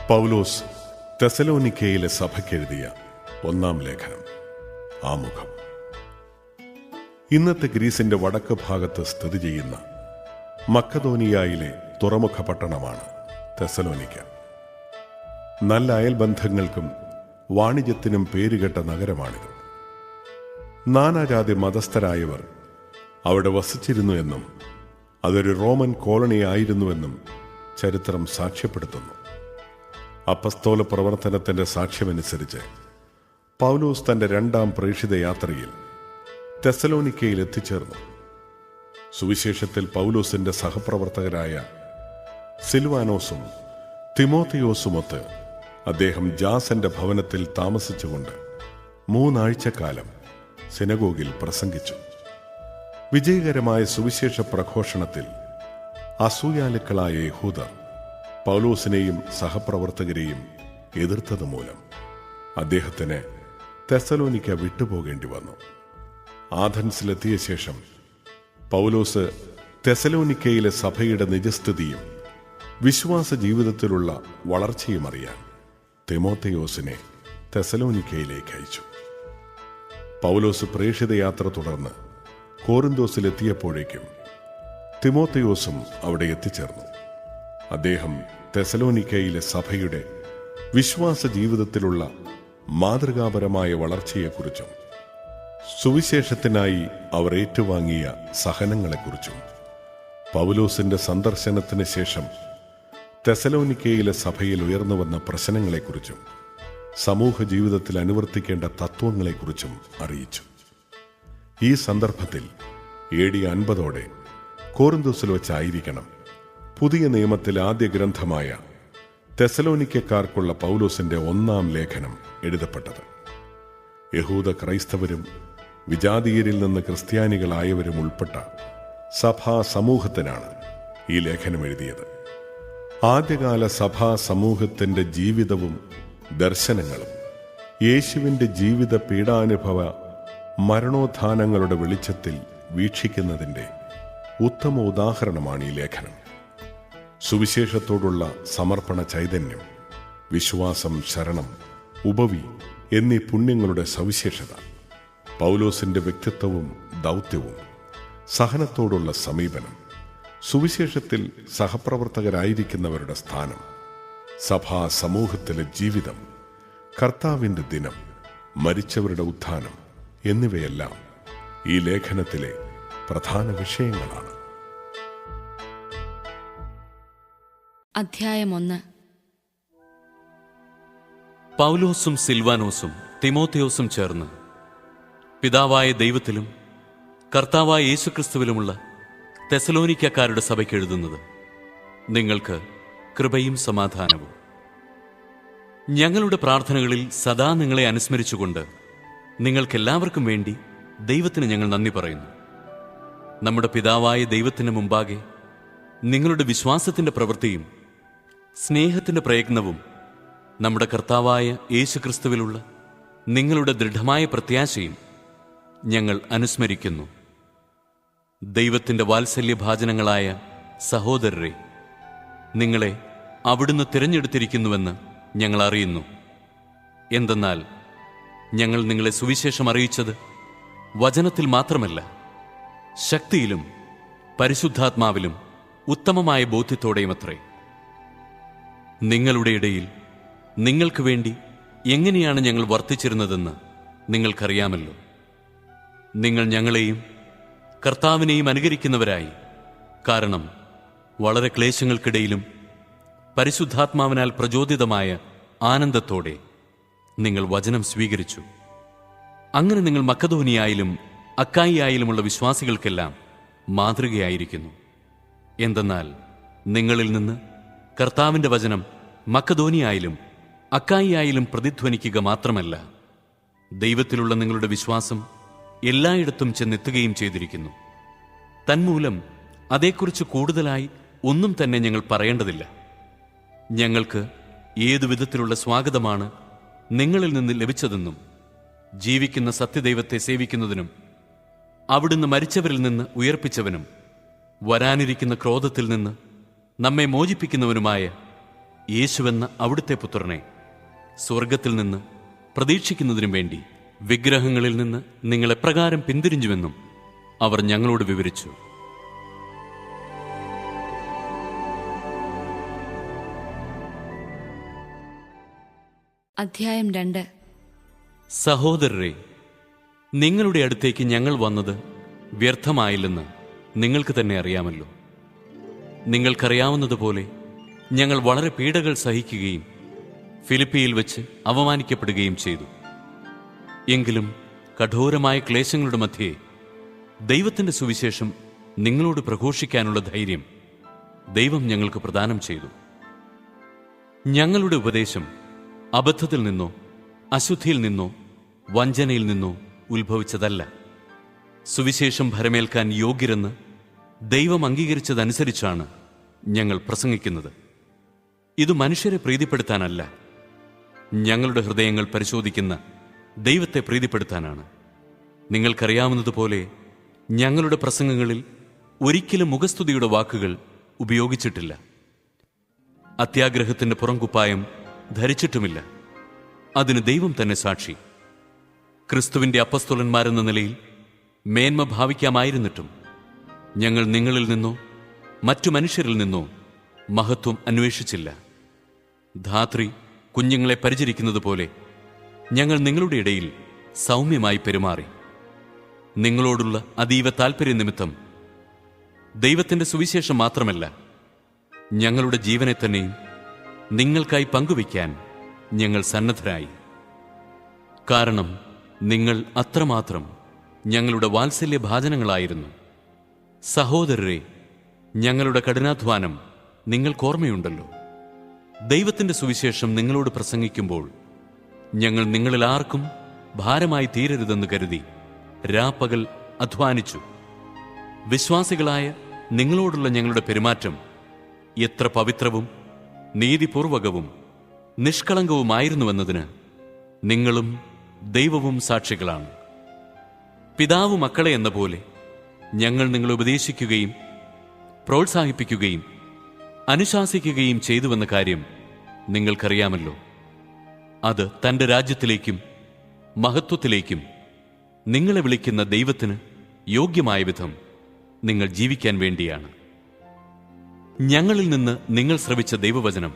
പൗലോസ് തെസലോനിക്കയിലെ സഭയ്ക്കെഴുതിയ ഒന്നാം ലേഖനം. ആമുഖം. ഇന്നത്തെ ഗ്രീസിന്റെ വടക്ക് ഭാഗത്ത് സ്ഥിതി ചെയ്യുന്ന മക്കദോനിയായിലെ തുറമുഖ പട്ടണമാണ് തെസലോനിക്ക. നല്ല അയൽബന്ധങ്ങൾക്കും വാണിജ്യത്തിനും പേരുകെട്ട നഗരമാണിത്. നാനാജാതി മതസ്ഥരായവർ അവിടെ വസിച്ചിരുന്നു എന്നും അതൊരു റോമൻ കോളനി ആയിരുന്നുവെന്നും ചരിത്രം സാക്ഷ്യപ്പെടുത്തുന്നു. അപ്പസ്തോല പ്രവർത്തനത്തിന്റെ സാക്ഷ്യമനുസരിച്ച് പൗലോസ് തന്റെ രണ്ടാം പ്രേക്ഷിത യാത്രയിൽ തെസലോനിക്കയിൽ എത്തിച്ചേർന്നു. സുവിശേഷത്തിൽ പൗലോസിന്റെ സഹപ്രവർത്തകരായ സിൽവാനോസും തിമോത്തിയോസുമൊത്ത് അദ്ദേഹം ജാസന്റെ ഭവനത്തിൽ താമസിച്ചുകൊണ്ട് 3 ആഴ്ചക്കാലം സിനഗോഗിൽ പ്രസംഗിച്ചു. വിജയകരമായ സുവിശേഷ പ്രഘോഷണത്തിൽ അസൂയാലുക്കളായ യഹൂദർ പൗലോസിനെയും സഹപ്രവർത്തകരെയും എതിർത്തതുമൂലം അദ്ദേഹത്തിന് തെസലോനിക്ക വിട്ടുപോകേണ്ടി വന്നു. ആഥൻസിലെത്തിയ ശേഷം പൗലോസ് തെസലോനിക്കയിലെ സഭയുടെ നിജസ്ഥിതിയും വിശ്വാസ ജീവിതത്തിലുള്ള വളർച്ചയും അറിയാൻ തിമോത്തിയോസിനെ തെസലോനിക്കയിലേക്ക് അയച്ചു. പൗലോസ് പ്രേക്ഷിത യാത്ര തുടർന്ന് കോരിന്തോസിലെത്തിയപ്പോഴേക്കും തിമോത്തിയോസും അവിടെ എത്തിച്ചേർന്നു. അദ്ദേഹം തെസലോനിക്കയിലെ സഭയുടെ വിശ്വാസ ജീവിതത്തിലുള്ള മാതൃകാപരമായ വളർച്ചയെക്കുറിച്ചും സുവിശേഷത്തിനായി അവർ ഏറ്റുവാങ്ങിയ സഹനങ്ങളെക്കുറിച്ചും പൗലോസിന്റെ സന്ദർശനത്തിന് ശേഷം തെസലോനിക്കയിലെ സഭയിൽ ഉയർന്നുവന്ന പ്രശ്നങ്ങളെക്കുറിച്ചും സമൂഹ ജീവിതത്തിൽ അനുവർത്തിക്കേണ്ട തത്വങ്ങളെക്കുറിച്ചും അറിയിച്ചു. ഈ സന്ദർഭത്തിൽ AD 50 കോരിന്തോസിൽ വച്ചായിരിക്കണം പുതിയ നിയമത്തിലെ ആദ്യ ഗ്രന്ഥമായ തെസലോനിക്കക്കാർക്കുള്ള പൗലോസിന്റെ ഒന്നാം ലേഖനം എഴുതപ്പെട്ടത്. യഹൂദ ക്രൈസ്തവരും വിജാതീയരിൽ നിന്ന് ക്രിസ്ത്യാനികളായവരും ഉൾപ്പെട്ട സഭാ സമൂഹത്തിനാണ് ഈ ലേഖനം എഴുതിയത്. ആദ്യകാല സഭാ സമൂഹത്തിന്റെ ജീവിതവും ദർശനങ്ങളും യേശുവിന്റെ ജീവിത പീഡാനുഭവ മരണോത്ഥാനങ്ങളുടെ വെളിച്ചത്തിൽ വീക്ഷിക്കുന്നതിന്റെ ഉത്തമ ഉദാഹരണമാണ് ഈ ലേഖനം. സുവിശേഷത്തോടുള്ള സമർപ്പണ ചൈതന്യം, വിശ്വാസം, ശരണം, ഉപവി എന്നീ പുണ്യങ്ങളുടെ സവിശേഷത, പൗലോസിന്റെ വ്യക്തിത്വവും ദൗത്യവും, സഹനത്തോടുള്ള സമീപനം, സുവിശേഷത്തിൽ സഹപ്രവർത്തകരായിരിക്കുന്നവരുടെ സ്ഥാനം, സഭാ സമൂഹത്തിലെ ജീവിതം, കർത്താവിന്റെ ദിനം, മരിച്ചവരുടെ ഉത്ഥാനം എന്നിവയെല്ലാം ഈ ലേഖനത്തിലെ പ്രധാന വിഷയങ്ങളാണ്. അധ്യായം 1. പൗലോസും സിൽവാനോസും തിമോത്തിയോസും ചേർന്ന് പിതാവായ ദൈവത്തിലും കർത്താവായ യേശുക്രിസ്തുവിലുമുള്ള തെസലോനിക്കക്കാരുടെ സഭയ്ക്ക് എഴുതുന്നത്, നിങ്ങൾക്ക് കൃപയും സമാധാനവും. ഞങ്ങളുടെ പ്രാർത്ഥനകളിൽ സദാ നിങ്ങളെ അനുസ്മരിച്ചുകൊണ്ട് നിങ്ങൾക്കെല്ലാവർക്കും വേണ്ടി ദൈവത്തിന് ഞങ്ങൾ നന്ദി പറയുന്നു. നമ്മുടെ പിതാവായ ദൈവത്തിന് മുമ്പാകെ നിങ്ങളുടെ വിശ്വാസത്തിന്റെ പ്രവൃത്തിയും സ്നേഹത്തിന്റെ പ്രയത്നവും നമ്മുടെ കർത്താവായ യേശുക്രിസ്തുവിലുള്ള നിങ്ങളുടെ ദൃഢമായ പ്രത്യാശയും ഞങ്ങൾ അനുസ്മരിക്കുന്നു. ദൈവത്തിന്റെ വാത്സല്യഭാജനങ്ങളായ സഹോദരരെ, നിങ്ങളെ അവിടുന്ന് തിരഞ്ഞെടുത്തിരിക്കുന്നുവെന്ന് ഞങ്ങൾ അറിയുന്നു. എന്തെന്നാൽ ഞങ്ങൾ നിങ്ങളെ സുവിശേഷം അറിയിച്ചത് വചനത്തിൽ മാത്രമല്ല, ശക്തിയിലും പരിശുദ്ധാത്മാവിലും ഉത്തമമായ ബോധ്യത്തോടെയുമത്രേ. നിങ്ങളുടെ ഇടയിൽ നിങ്ങൾക്ക് വേണ്ടി എങ്ങനെയാണ് ഞങ്ങൾ വർത്തിച്ചിരുന്നതെന്ന് നിങ്ങൾക്കറിയാമല്ലോ. നിങ്ങൾ ഞങ്ങളെയും കർത്താവിനെയും അനുകരിക്കുന്നവരായി. കാരണം വളരെ ക്ലേശങ്ങൾക്കിടയിലും പരിശുദ്ധാത്മാവിനാൽ പ്രചോദിതമായ ആനന്ദത്തോടെ നിങ്ങൾ വചനം സ്വീകരിച്ചു. അങ്ങനെ നിങ്ങൾ മക്കദോനിയായാലും അക്കായിയായാലുമുള്ള വിശ്വാസികൾക്കെല്ലാം മാതൃകയായിരിക്കുന്നു. എന്തെന്നാൽ നിങ്ങളിൽ നിന്ന് കർത്താവിന്റെ വചനം മക്കദോനിയായാലും അക്കായിയായാലും പ്രതിധ്വനിക്കുക മാത്രമല്ല, ദൈവത്തിലുള്ള നിങ്ങളുടെ വിശ്വാസം എല്ലായിടത്തും ചെന്നെത്തുകയും ചെയ്തിരിക്കുന്നു. തന്മൂലം അതേക്കുറിച്ച് കൂടുതലായി ഒന്നും തന്നെ ഞങ്ങൾ പറയേണ്ടതില്ല. ഞങ്ങൾക്ക് ഏതു വിധത്തിലുള്ള സ്വാഗതമാണ് നിങ്ങളിൽ നിന്ന് ലഭിച്ചതെന്നും, ജീവിക്കുന്ന സത്യദൈവത്തെ സേവിക്കുന്നതിനും അവിടുന്ന് മരിച്ചവരിൽ നിന്ന് ഉയർപ്പിച്ചവനും വരാനിരിക്കുന്ന ക്രോധത്തിൽ നിന്ന് നമ്മെ മോചിപ്പിക്കുന്നവനുമായ യേശുവെന്ന അവിടുത്തെ പുത്രനെ സ്വർഗത്തിൽ നിന്ന് പ്രതീക്ഷിക്കുന്നതിനും വേണ്ടി വിഗ്രഹങ്ങളിൽ നിന്ന് നിങ്ങൾ എപ്രകാരം പിന്തിരിഞ്ഞുവെന്നും അവർ ഞങ്ങളോട് വിവരിച്ചു. അധ്യായം 2. സഹോദരരെ, നിങ്ങളുടെ അടുത്തേക്ക് ഞങ്ങൾ വന്നത് വ്യർത്ഥമായില്ലെന്ന് നിങ്ങൾക്ക് തന്നെ അറിയാമല്ലോ. നിങ്ങൾക്കറിയാവുന്നതുപോലെ ഞങ്ങൾ വളരെ പീഡകൾ സഹിക്കുകയും ഫിലിപ്പിയിൽ വെച്ച് അവമാനിക്കപ്പെടുകയും ചെയ്തു. എങ്കിലും കഠോരമായ ക്ലേശങ്ങളുടെ മധ്യേ ദൈവത്തിൻ്റെ സുവിശേഷം നിങ്ങളോട് പ്രഘോഷിക്കാനുള്ള ധൈര്യം ദൈവം ഞങ്ങൾക്ക് പ്രദാനം ചെയ്തു. ഞങ്ങളുടെ ഉപദേശം അബദ്ധത്തിൽ നിന്നോ അശുദ്ധിയിൽ നിന്നോ വഞ്ചനയിൽ നിന്നോ ഉത്ഭവിച്ചതല്ല. സുവിശേഷം ഭരമേൽക്കാൻ യോഗ്യരെന്ന് ദൈവം അംഗീകരിച്ചതനുസരിച്ചാണ് ഞങ്ങൾ പ്രസംഗിക്കുന്നത്. ഇത് മനുഷ്യരെ പ്രീതിപ്പെടുത്താനല്ല, ഞങ്ങളുടെ ഹൃദയങ്ങൾ പരിശോധിക്കുന്ന ദൈവത്തെ പ്രീതിപ്പെടുത്താനാണ്. നിങ്ങൾക്കറിയാവുന്നതുപോലെ ഞങ്ങളുടെ പ്രസംഗങ്ങളിൽ ഒരിക്കലും മുഖസ്തുതിയുടെ വാക്കുകൾ ഉപയോഗിച്ചിട്ടില്ല. അത്യാഗ്രഹത്തിന്റെ പുറംകുപ്പായം ധരിച്ചിട്ടുമില്ല. അതിന് ദൈവം തന്നെ സാക്ഷി. ക്രിസ്തുവിന്റെ അപ്പസ്തോലന്മാരെന്ന നിലയിൽ മേന്മ ഭാവിക്കാമായിരുന്നിട്ടും ഞങ്ങൾ നിങ്ങളിൽ നിന്നോ മറ്റു മനുഷ്യരിൽ നിന്നോ മഹത്വം അന്വേഷിച്ചില്ല. ധാത്രി കുഞ്ഞുങ്ങളെ പരിചരിക്കുന്നത് പോലെ ഞങ്ങൾ നിങ്ങളുടെ ഇടയിൽ സൗമ്യമായി പെരുമാറി. നിങ്ങളോടുള്ള അതീവ താൽപര്യനിമിത്തം ദൈവത്തിന്റെ സുവിശേഷം മാത്രമല്ല, ഞങ്ങളുടെ ജീവനെ തന്നെയും നിങ്ങൾക്കായി പങ്കുവയ്ക്കാൻ ഞങ്ങൾ സന്നദ്ധരായി. കാരണം നിങ്ങൾ അത്രമാത്രം ഞങ്ങളുടെ വാത്സല്യഭാജനങ്ങളായിരുന്നു. സഹോദരരെ, ഞങ്ങളുടെ കഠിനാധ്വാനം നിങ്ങൾക്കോർമ്മയുണ്ടല്ലോ. ദൈവത്തിന്റെ സുവിശേഷം നിങ്ങളോട് പ്രസംഗിക്കുമ്പോൾ ഞങ്ങൾ നിങ്ങളിൽ ആർക്കും ഭാരമായി തീരരുതെന്ന് കരുതി രാപ്പകൽ അധ്വാനിച്ചു. വിശ്വാസികളായ നിങ്ങളോടുള്ള ഞങ്ങളുടെ പെരുമാറ്റം എത്ര പവിത്രവും നീതിപൂർവകവും നിഷ്കളങ്കവുമായിരുന്നുവെന്നതിന് നിങ്ങളും ദൈവവും സാക്ഷികളാണ്. പിതാവ് മക്കളെ എന്ന പോലെ ഞങ്ങൾ നിങ്ങളെ ഉപദേശിക്കുകയും പ്രോത്സാഹിപ്പിക്കുകയും അനുശാസിക്കുകയും ചെയ്തുവെന്ന കാര്യം നിങ്ങൾക്കറിയാമല്ലോ. അത് തന്റെ രാജ്യത്തിലേക്കും മഹത്വത്തിലേക്കും നിങ്ങളെ വിളിക്കുന്ന ദൈവത്തിന് യോഗ്യമായ വിധം നിങ്ങൾ ജീവിക്കാൻ വേണ്ടിയാണ്. ഞങ്ങളിൽ നിന്ന് നിങ്ങൾ ശ്രവിച്ച ദൈവവചനം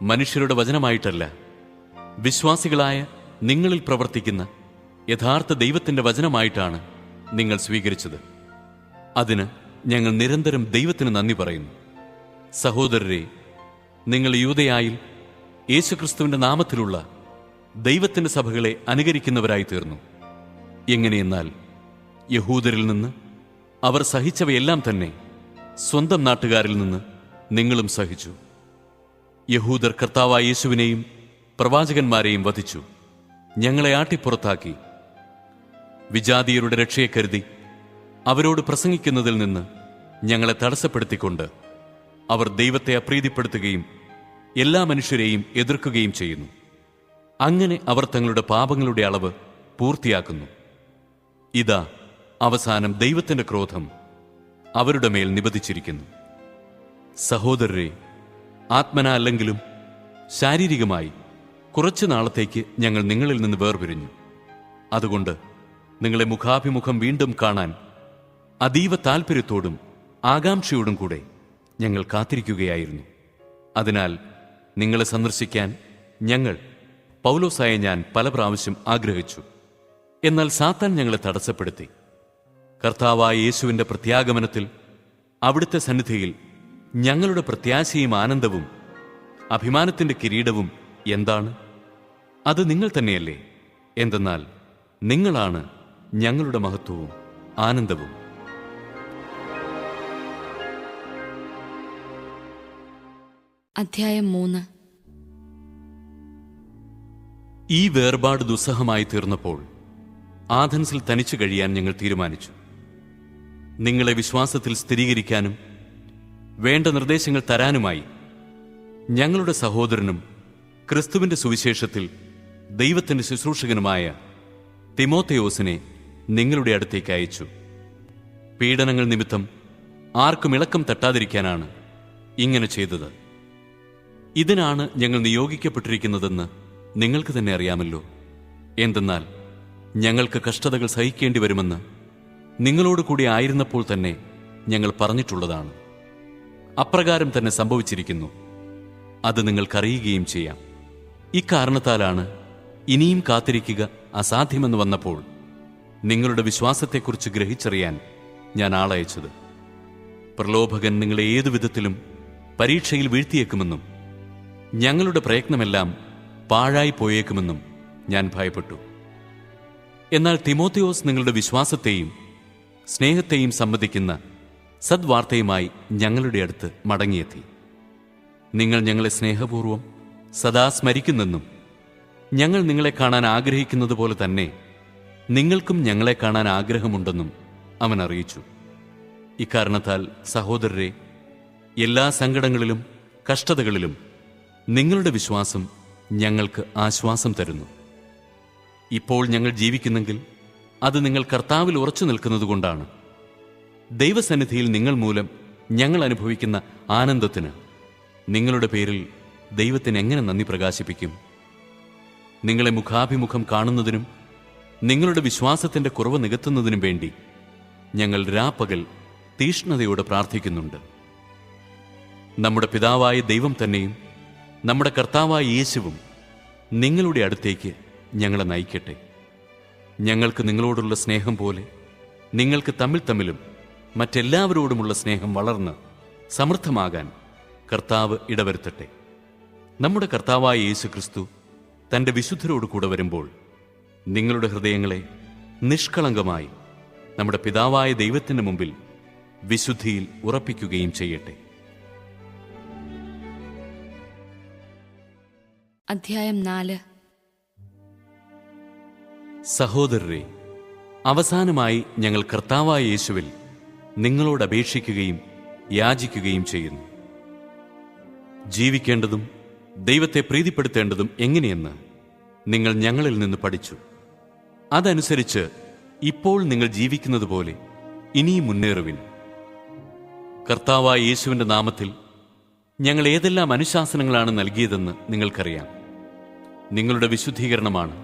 മനുഷ്യരുടെ വചനമായിട്ടല്ല, വിശ്വാസികളായ നിങ്ങളിൽ പ്രവർത്തിക്കുന്ന യഥാർത്ഥ ദൈവത്തിന്റെ വചനമായിട്ടാണ് നിങ്ങൾ സ്വീകരിച്ചത്. അതിന് ഞങ്ങൾ നിരന്തരം ദൈവത്തിന് നന്ദി പറയുന്നു. സഹോദരരെ, നിങ്ങൾ യൂദയായിൽ യേശുക്രിസ്തുവിന്റെ നാമത്തിലുള്ള ദൈവത്തിന്റെ സഭകളെ അനുകരിക്കുന്നവരായി തീർന്നു. എങ്ങനെയെന്നാൽ യഹൂദരിൽ നിന്ന് അവർ സഹിച്ചവയെല്ലാം തന്നെ സ്വന്തം നാട്ടുകാരിൽ നിന്ന് നിങ്ങളും സഹിച്ചു. യഹൂദർ കർത്താവായ യേശുവിനെയും പ്രവാചകന്മാരെയും വധിച്ചു, ഞങ്ങളെ ആട്ടിപ്പുറത്താക്കി. വിജാതീയരുടെ രക്ഷയെ കരുതി അവരോട് പ്രസംഗിക്കുന്നതിൽ നിന്ന് ഞങ്ങളെ തടസ്സപ്പെടുത്തിക്കൊണ്ട് അവർ ദൈവത്തെ അപ്രീതിപ്പെടുത്തുകയും എല്ലാ മനുഷ്യരെയും എതിർക്കുകയും ചെയ്യുന്നു. അങ്ങനെ അവർ തങ്ങളുടെ പാപങ്ങളുടെ അളവ് പൂർത്തിയാക്കുന്നു. ഇതാ, അവസാനം ദൈവത്തിന്റെ ക്രോധം അവരുടെ മേൽ നിബന്ധിച്ചിരിക്കുന്നു. സഹോദരരെ, ആത്മന അല്ലെങ്കിലും ശാരീരികമായി കുറച്ചു നാളത്തേക്ക് ഞങ്ങൾ നിങ്ങളിൽ നിന്ന് വേർപിരിഞ്ഞു. അതുകൊണ്ട് നിങ്ങളെ മുഖാഭിമുഖം വീണ്ടും കാണാൻ അതീവ താൽപര്യത്തോടും ആകാംക്ഷയോടും കൂടെ ഞങ്ങൾ കാത്തിരിക്കുകയായിരുന്നു. അതിനാൽ നിങ്ങളെ സന്ദർശിക്കാൻ ഞങ്ങൾ, പൗലോസായ ഞാൻ, പല പ്രാവശ്യം ആഗ്രഹിച്ചു. എന്നാൽ സാത്താൻ ഞങ്ങളെ തടസ്സപ്പെടുത്തി. കർത്താവായ യേശുവിന്റെ പ്രത്യാഗമനത്തിൽ അവിടുത്തെ സന്നിധിയിൽ ഞങ്ങളുടെ പ്രത്യാശയും ആനന്ദവും അഭിമാനത്തിന്റെ കിരീടവും എന്താണ്? അത് നിങ്ങൾ തന്നെയല്ലേ? എന്തെന്നാൽ നിങ്ങളാണ് ഞങ്ങളുടെ മഹത്വവും ആനന്ദവും. അധ്യായം 3. ഈ വേർപാട് ദുസ്സഹമായി തീർന്നപ്പോൾ ആഥൻസിൽ തനിച്ചു കഴിയാൻ ഞങ്ങൾ തീരുമാനിച്ചു. നിങ്ങളെ വിശ്വാസത്തിൽ സ്ഥിരീകരിക്കാനും വേണ്ട നിർദ്ദേശങ്ങൾ തരാനുമായി ഞങ്ങളുടെ സഹോദരനും ക്രിസ്തുവിന്റെ സുവിശേഷത്തിൽ ദൈവത്തിന്റെ ശുശ്രൂഷകനുമായ തിമോഥെയോസിനെ നിങ്ങളുടെ അടുത്തേക്ക് അയച്ചു. പീഡനങ്ങൾ നിമിത്തം ആർക്കും ഇളക്കം തട്ടാതിരിക്കാനാണ് ഇങ്ങനെ ചെയ്തത്. ഇതിനാണ് ഞങ്ങൾ നിയോഗിക്കപ്പെട്ടിരിക്കുന്നതെന്ന് നിങ്ങൾക്ക് തന്നെ അറിയാമല്ലോ. എന്തെന്നാൽ ഞങ്ങൾക്ക് കഷ്ടതകൾ സഹിക്കേണ്ടി വരുമെന്ന് നിങ്ങളോട് കൂടി ആയിരുന്നപ്പോൾ തന്നെ ഞങ്ങൾ പറഞ്ഞിട്ടുള്ളതാണ്. അപ്രകാരം തന്നെ സംഭവിച്ചിരിക്കുന്നു. അത് നിങ്ങൾക്കറിയുകയും ചെയ്യാം. ഇക്കാരണത്താലാണ് ഇനിയും കാത്തിരിക്കുക അസാധ്യമെന്ന് വന്നപ്പോൾ നിങ്ങളുടെ വിശ്വാസത്തെക്കുറിച്ച് ഗ്രഹിച്ചറിയാൻ ഞാൻ ആളയച്ചത്. പ്രലോഭകൻ നിങ്ങളെ ഏതു വിധത്തിലും പരീക്ഷയിൽ വീഴ്ത്തിയേക്കുമെന്നും ഞങ്ങളുടെ പ്രയത്നമെല്ലാം പാഴായി പോയേക്കുമെന്നും ഞാൻ ഭയപ്പെട്ടു. എന്നാൽ തിമോത്തിയോസ് നിങ്ങളുടെ വിശ്വാസത്തെയും സ്നേഹത്തെയും സംബന്ധിക്കുന്ന സദ്വാർത്തയുമായി ഞങ്ങളുടെ അടുത്ത് മടങ്ങിയെത്തി. നിങ്ങൾ ഞങ്ങളെ സ്നേഹപൂർവ്വം സദാ സ്മരിക്കുന്നെന്നും ഞങ്ങൾ നിങ്ങളെ കാണാൻ ആഗ്രഹിക്കുന്നത് പോലെ തന്നെ നിങ്ങൾക്കും ഞങ്ങളെ കാണാൻ ആഗ്രഹമുണ്ടെന്നും അവൻ അറിയിച്ചു. ഇക്കാരണത്താൽ സഹോദരരെ, എല്ലാ സങ്കടങ്ങളിലും കഷ്ടതകളിലും നിങ്ങളുടെ വിശ്വാസം ഞങ്ങൾക്ക് ആശ്വാസം തരുന്നു. ഇപ്പോൾ ഞങ്ങൾ ജീവിക്കുന്നെങ്കിൽ അത് നിങ്ങൾ കർത്താവിൽ ഉറച്ചു നിൽക്കുന്നതുകൊണ്ടാണ്. ദൈവസന്നിധിയിൽ നിങ്ങൾ മൂലം ഞങ്ങൾ അനുഭവിക്കുന്ന ആനന്ദത്തിന് നിങ്ങളുടെ പേരിൽ ദൈവത്തിന് എങ്ങനെ നന്ദി പ്രകാശിപ്പിക്കും? നിങ്ങളെ മുഖാഭിമുഖം കാണുന്നതിനും നിങ്ങളുടെ വിശ്വാസത്തിന്റെ കുറവ് നികത്തുന്നതിനും വേണ്ടി ഞങ്ങൾ രാപ്പകൽ തീഷ്ണതയോടെ പ്രാർത്ഥിക്കുന്നുണ്ട്. നമ്മുടെ പിതാവായ ദൈവം തന്നെയും നമ്മുടെ കർത്താവായ യേശുവും നിങ്ങളുടെ അടുത്തേക്ക് ഞങ്ങളെ നയിക്കട്ടെ. ഞങ്ങൾക്ക് നിങ്ങളോടുള്ള സ്നേഹം പോലെ നിങ്ങൾക്ക് തമ്മിലും മറ്റെല്ലാവരോടുമുള്ള സ്നേഹം വളർന്ന് സമൃദ്ധമാകാൻ കർത്താവ് ഇടവരുത്തട്ടെ. നമ്മുടെ കർത്താവായ യേശു ക്രിസ്തു തൻ്റെ വിശുദ്ധരോട് കൂടെ വരുമ്പോൾ നിങ്ങളുടെ ഹൃദയങ്ങളെ നിഷ്കളങ്കമായി നമ്മുടെ പിതാവായ ദൈവത്തിൻ്റെ മുമ്പിൽ വിശുദ്ധിയിൽ ഉറപ്പിക്കുകയും ചെയ്യട്ടെ. അധ്യായം 4. സഹോദരരെ, അവസാനമായി ഞങ്ങൾ കർത്താവായ യേശുവിൽ നിങ്ങളോട് അപേക്ഷിക്കുകയും യാചിക്കുകയും ചെയ്യുന്നു. ജീവിക്കേണ്ടതും ദൈവത്തെ പ്രീതിപ്പെടുത്തേണ്ടതും എങ്ങനെയെന്ന് നിങ്ങൾ ഞങ്ങളിൽ നിന്ന് പഠിച്ചു. അതനുസരിച്ച് ഇപ്പോൾ നിങ്ങൾ ജീവിക്കുന്നത് പോലെ ഇനിയും മുന്നേറുവിൻ. കർത്താവായ യേശുവിൻ്റെ നാമത്തിൽ ഞങ്ങൾ ഏതെല്ലാം അനുശാസനങ്ങളാണ് നൽകിയതെന്ന് നിങ്ങൾക്കറിയാം. നിങ്ങളുടെ വിശുദ്ധീകരണമാണ്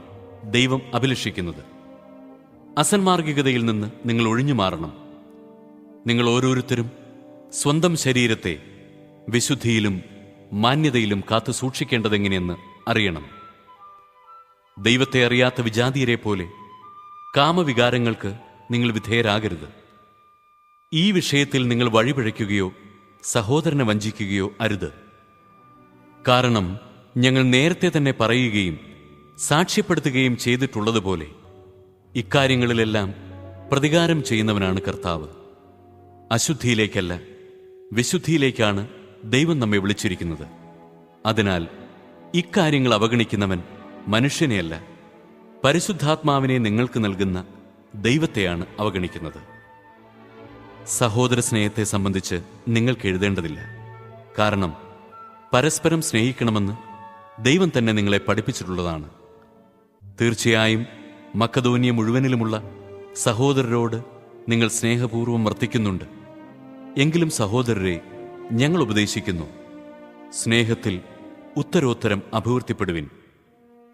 ദൈവം അഭിലഷിക്കുന്നത്. അസന്മാർഗികതയിൽ നിന്ന് നിങ്ങൾ ഒഴിഞ്ഞു മാറണം. നിങ്ങൾ ഓരോരുത്തരും സ്വന്തം ശരീരത്തെ വിശുദ്ധിയിലും മാന്യതയിലും കാത്തു സൂക്ഷിക്കേണ്ടതെങ്ങനെയെന്ന് അറിയണം. ദൈവത്തെ അറിയാത്ത വിജാതീയരെ പോലെ കാമവികാരങ്ങൾക്ക് നിങ്ങൾ വിധേയരാകരുത്. ഈ വിഷയത്തിൽ നിങ്ങൾ വഴിപിഴയ്ക്കുകയോ സഹോദരനെ വഞ്ചിക്കുകയോ അരുത്. കാരണം ഞങ്ങൾ നേരത്തെ തന്നെ പറയുകയും സാക്ഷ്യപ്പെടുത്തുകയും ചെയ്തിട്ടുള്ളതുപോലെ ഇക്കാര്യങ്ങളിലെല്ലാം പ്രതികാരം ചെയ്യുന്നവനാണ് കർത്താവ്. അശുദ്ധിയിലേക്കല്ല, വിശുദ്ധിയിലേക്കാണ് ദൈവം നമ്മെ വിളിച്ചിരിക്കുന്നത്. അതിനാൽ ഇക്കാര്യങ്ങൾ അവഗണിക്കുന്നവൻ മനുഷ്യനെയല്ല, പരിശുദ്ധാത്മാവിനെ നിങ്ങൾക്ക് നൽകുന്ന ദൈവത്തെയാണ് അവഗണിക്കുന്നത്. സഹോദര സ്നേഹത്തെ സംബന്ധിച്ച് നിങ്ങൾക്ക് എഴുതേണ്ടതില്ല. കാരണം പരസ്പരം സ്നേഹിക്കണമെന്ന് ദൈവം തന്നെ നിങ്ങളെ പഠിപ്പിച്ചിട്ടുള്ളതാണ്. തീർച്ചയായും മക്കദോന്യ മുഴുവനിലുമുള്ള സഹോദരരോട് നിങ്ങൾ സ്നേഹപൂർവ്വം വർത്തിക്കുന്നുണ്ട്. എങ്കിലും സഹോദരരെ, ഞങ്ങൾ ഉപദേശിക്കുന്നു, സ്നേഹത്തിൽ ഉത്തരോത്തരം അഭിവൃദ്ധിപ്പെടുവിൻ.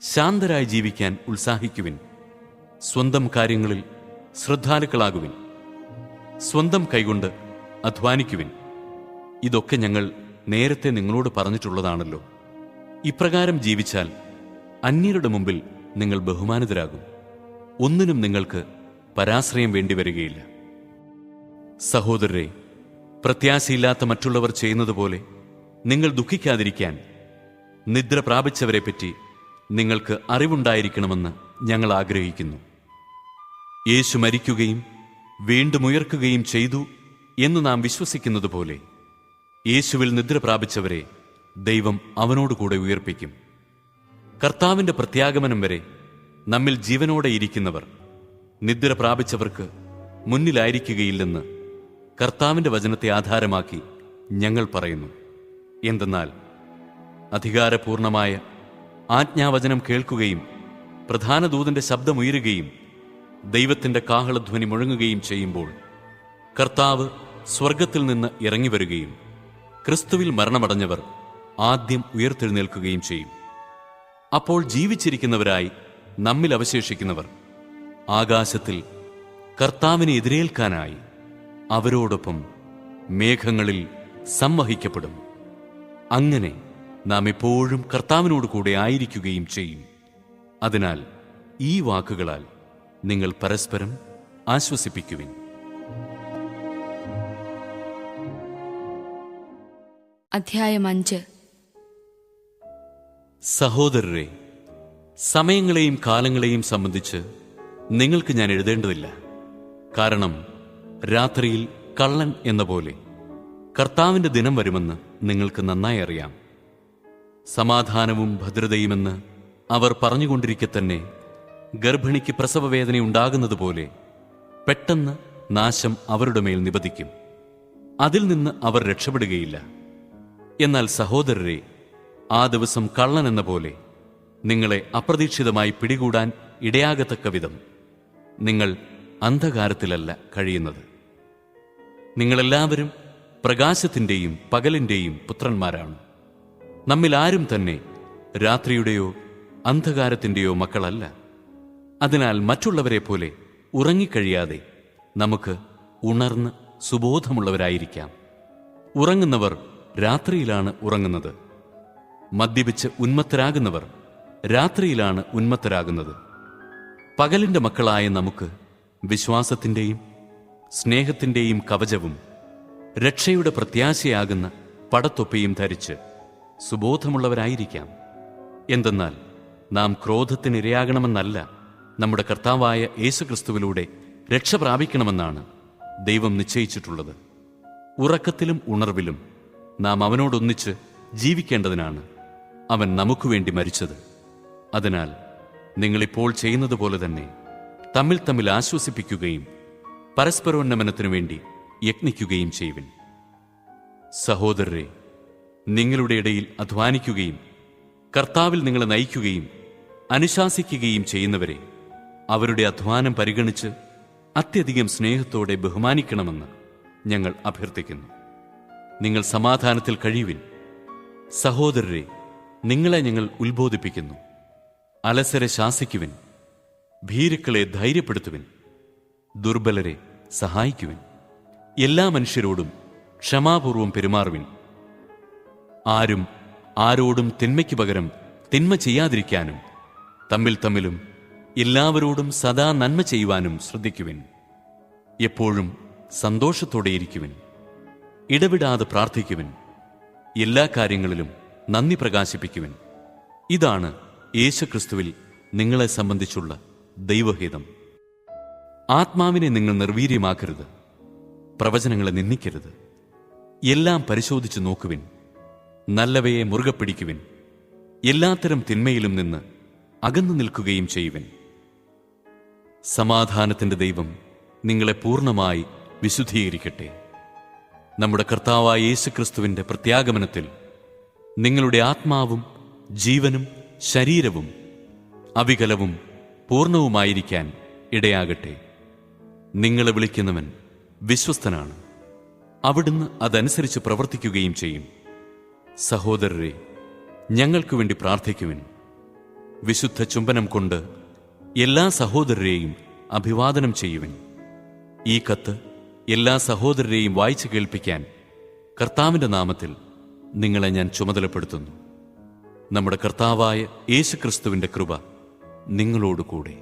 ശാന്തരായി ജീവിക്കാൻ ഉത്സാഹിക്കുവിൻ. സ്വന്തം കാര്യങ്ങളിൽ ശ്രദ്ധാലുക്കളാകുവിൻ. സ്വന്തം കൈകൊണ്ട് അധ്വാനിക്കുവിൻ. ഇതൊക്കെ ഞങ്ങൾ നേരത്തെ നിങ്ങളോട് പറഞ്ഞിട്ടുള്ളതാണല്ലോ. ഇപ്രകാരം ജീവിച്ചാൽ അന്യരുടെ മുമ്പിൽ നിങ്ങൾ ബഹുമാനിതരാകും. ഒന്നിനും നിങ്ങൾക്ക് പരാശ്രയം വേണ്ടിവരികയില്ല. സഹോദരരെ, പ്രത്യാശയില്ലാത്ത മറ്റുള്ളവർ ചെയ്യുന്നത് പോലെ നിങ്ങൾ ദുഃഖിക്കാതിരിക്കാൻ നിദ്ര പ്രാപിച്ചവരെപ്പറ്റി നിങ്ങൾക്ക് അറിവുണ്ടായിരിക്കണമെന്ന് ഞങ്ങൾ ആഗ്രഹിക്കുന്നു. യേശു മരിക്കുകയും വീണ്ടും ഉയർക്കുകയും ചെയ്തു എന്ന് നാം വിശ്വസിക്കുന്നത് പോലെ യേശുവിൽ നിദ്ര പ്രാപിച്ചവരെ ദൈവം അവനോടുകൂടെ ഉയർപ്പിക്കും. കർത്താവിൻ്റെ പ്രത്യാഗമനം വരെ നമ്മിൽ ജീവനോടെ ഇരിക്കുന്നവർ നിദ്ര പ്രാപിച്ചവർക്ക് മുന്നിലായിരിക്കുകയില്ലെന്ന് കർത്താവിൻ്റെ വചനത്തെ ആധാരമാക്കി ഞങ്ങൾ പറയുന്നു. എന്തെന്നാൽ അധികാരപൂർണമായ ആജ്ഞാവചനം കേൾക്കുകയും പ്രധാന ദൂതന്റെ ശബ്ദമുയരുകയും ദൈവത്തിൻ്റെ കാഹളധ്വനി മുഴങ്ങുകയും ചെയ്യുമ്പോൾ കർത്താവ് സ്വർഗത്തിൽ നിന്ന് ഇറങ്ങിവരികയും ക്രിസ്തുവിൽ മരണമടഞ്ഞവർ ആദ്യം ഉയർത്തെഴുന്നേൽക്കുകയും ചെയ്യും. അപ്പോൾ ജീവിച്ചിരിക്കുന്നവരായി നമ്മിൽ അവശേഷിക്കുന്നവർ ആകാശത്തിൽ കർത്താവിനെ എതിരേൽക്കാനായി അവരോടൊപ്പം മേഘങ്ങളിൽ സംവഹിക്കപ്പെടും. അങ്ങനെ നാം എപ്പോഴും കർത്താവിനോട് കൂടെ ആയിരിക്കുകയും ചെയ്യും. അതിനാൽ ഈ വാക്കുകളാൽ നിങ്ങൾ പരസ്പരം ആശ്വസിപ്പിക്കുവിൻ. അധ്യായം 5. സഹോദരരെ, സമയങ്ങളെയും കാലങ്ങളെയും സംബന്ധിച്ച് നിങ്ങൾക്ക് ഞാൻ എഴുതേണ്ടതില്ല. കാരണം രാത്രിയിൽ കള്ളൻ എന്ന പോലെ കർത്താവിന്റെ ദിനം വരുമെന്ന് നിങ്ങൾക്ക് നന്നായി അറിയാം. സമാധാനവും ഭദ്രതയുമെന്ന് അവർ പറഞ്ഞുകൊണ്ടിരിക്കെ തന്നെ ഗർഭിണിക്ക് പ്രസവവേദന ഉണ്ടാകുന്നത് പോലെ പെട്ടെന്ന് നാശം അവരുടെ മേൽ നിപതിക്കും. അതിൽ നിന്ന് അവർ രക്ഷപ്പെടുകയില്ല. എന്നാൽ സഹോദരരെ, ആ ദിവസം കള്ളൻ എന്ന പോലെ നിങ്ങളെ അപ്രതീക്ഷിതമായി പിടികൂടാൻ ഇടയാകത്തക്ക വിധം നിങ്ങൾ അന്ധകാരത്തിലല്ല കഴിയുന്നത്. നിങ്ങളെല്ലാവരും പ്രകാശത്തിന്റെയും പകലിന്റെയും പുത്രന്മാരാണ്. നമ്മിൽ ആരും തന്നെ രാത്രിയുടെയോ അന്ധകാരത്തിന്റെയോ മക്കളല്ല. അതിനാൽ മറ്റുള്ളവരെ പോലെ ഉറങ്ങിക്കഴിയാതെ നമുക്ക് ഉണർന്ന് സുബോധമുള്ളവരായിരിക്കാം. ഉറങ്ങുന്നവർ രാത്രിയിലാണ് ഉറങ്ങുന്നത്. മദ്യപിച്ച് ഉന്മത്തരാകുന്നവർ രാത്രിയിലാണ് ഉന്മത്തരാകുന്നത്. പകലിന്റെ മക്കളായ നമുക്ക് വിശ്വാസത്തിന്റെയും സ്നേഹത്തിന്റെയും കവചവും രക്ഷയുടെ പ്രത്യാശയാകുന്ന പടത്തൊപ്പിയും ധരിച്ച് സുബോധമുള്ളവരായിരിക്കാം. എന്തെന്നാൽ നാം ക്രോധത്തിനിരയാകണമെന്നല്ല, നമ്മുടെ കർത്താവായ യേശുക്രിസ്തുവിലൂടെ രക്ഷ പ്രാപിക്കണമെന്നാണ് ദൈവം നിശ്ചയിച്ചിട്ടുള്ളത്. ഉറക്കത്തിലും ഉണർവിലും നാം അവനോടൊന്നിച്ച് ജീവിക്കേണ്ടതിനാണ് അവൻ നമുക്ക് വേണ്ടി മരിച്ചത്. അതിനാൽ നിങ്ങളിപ്പോൾ ചെയ്യുന്നത് പോലെ തന്നെ തമ്മിൽ തമ്മിൽ ആശ്വസിപ്പിക്കുകയും പരസ്പരോന്നമനത്തിനു വേണ്ടി യത്നിക്കുകയും ചെയ്യുവിൻ. സഹോദരരെ, നിങ്ങളുടെ ഇടയിൽ അധ്വാനിക്കുകയും കർത്താവിൽ നിങ്ങളെ നയിക്കുകയും അനുശാസിക്കുകയും ചെയ്യുന്നവരെ അവരുടെ അധ്വാനം പരിഗണിച്ച് അത്യധികം സ്നേഹത്തോടെ ബഹുമാനിക്കണമെന്ന് ഞങ്ങൾ അഭ്യർത്ഥിക്കുന്നു. നിങ്ങൾ സമാധാനത്തിൽ കഴിയുവിൻ. സഹോദരരെ, നിങ്ങളെ ഞങ്ങൾ ഉത്ബോധിപ്പിക്കുന്നു. അലസരെ ശാസിക്കുവിൻ, ഭീരുക്കളെ ധൈര്യപ്പെടുത്തുവിൻ, ദുർബലരെ സഹായിക്കുവിൻ. എല്ലാ മനുഷ്യരോടും ക്ഷമാപൂർവം പെരുമാറുവിൻ. ആരും ആരോടും തിന്മയ്ക്ക് പകരം തിന്മ ചെയ്യാതിരിക്കാനും തമ്മിൽ തമ്മിലും എല്ലാവരോടും സദാ നന്മ ചെയ്യുവാനും ശ്രദ്ധിക്കുവിൻ. എപ്പോഴും സന്തോഷത്തോടെയിരിക്കുവിൻ. ഇടവിടാതെ പ്രാർത്ഥിക്കുവിൻ. എല്ലാ കാര്യങ്ങളിലും നന്ദി പ്രകാശിപ്പിക്കുവിൻ. ഇതാണ് യേശുക്രിസ്തുവിൽ നിങ്ങളെ സംബന്ധിച്ചുള്ള ദൈവഹിതം. ആത്മാവിനെ നിങ്ങൾ നിർവീര്യമാക്കരുത്. പ്രവചനങ്ങളെ നിന്ദിക്കരുത്. എല്ലാം പരിശോധിച്ചു നോക്കുവിൻ. നല്ലവയെ മുറുകെ പിടിക്കുവിൻ. എല്ലാത്തരം തിന്മയിലും നിന്ന് അകന്നു നിൽക്കുകയും ചെയ്യുവിൻ. സമാധാനത്തിന്റെ ദൈവം നിങ്ങളെ പൂർണ്ണമായി വിശുദ്ധീകരിക്കട്ടെ. നമ്മുടെ കർത്താവായ യേശുക്രിസ്തുവിന്റെ പ്രത്യാഗമനത്തിൽ നിങ്ങളുടെ ആത്മാവും ജീവനും ശരീരവും അവികലവും പൂർണ്ണവുമായിരിക്കാൻ ഇടയാകട്ടെ. നിങ്ങളെ വിളിക്കുന്നവൻ വിശ്വസ്തനാണ്. അവിടുന്ന് അതനുസരിച്ച് പ്രവർത്തിക്കുകയും ചെയ്യും. സഹോദരരെ, ഞങ്ങൾക്കു വേണ്ടി പ്രാർത്ഥിക്കുവിൻ. വിശുദ്ധ ചുംബനം കൊണ്ട് എല്ലാ സഹോദരരെയും അഭിവാദനം ചെയ്യുവിൻ. ഈ കത്ത് എല്ലാ സഹോദരരെയും വായിച്ചു കേൾപ്പിക്കാൻ കർത്താവിന്റെ നാമത്തിൽ നിങ്ങളെ ഞാൻ ചുമതലപ്പെടുത്തുന്നു. നമ്മുടെ കർത്താവായ യേശുക്രിസ്തുവിന്റെ കൃപ നിങ്ങളോടുകൂടെ.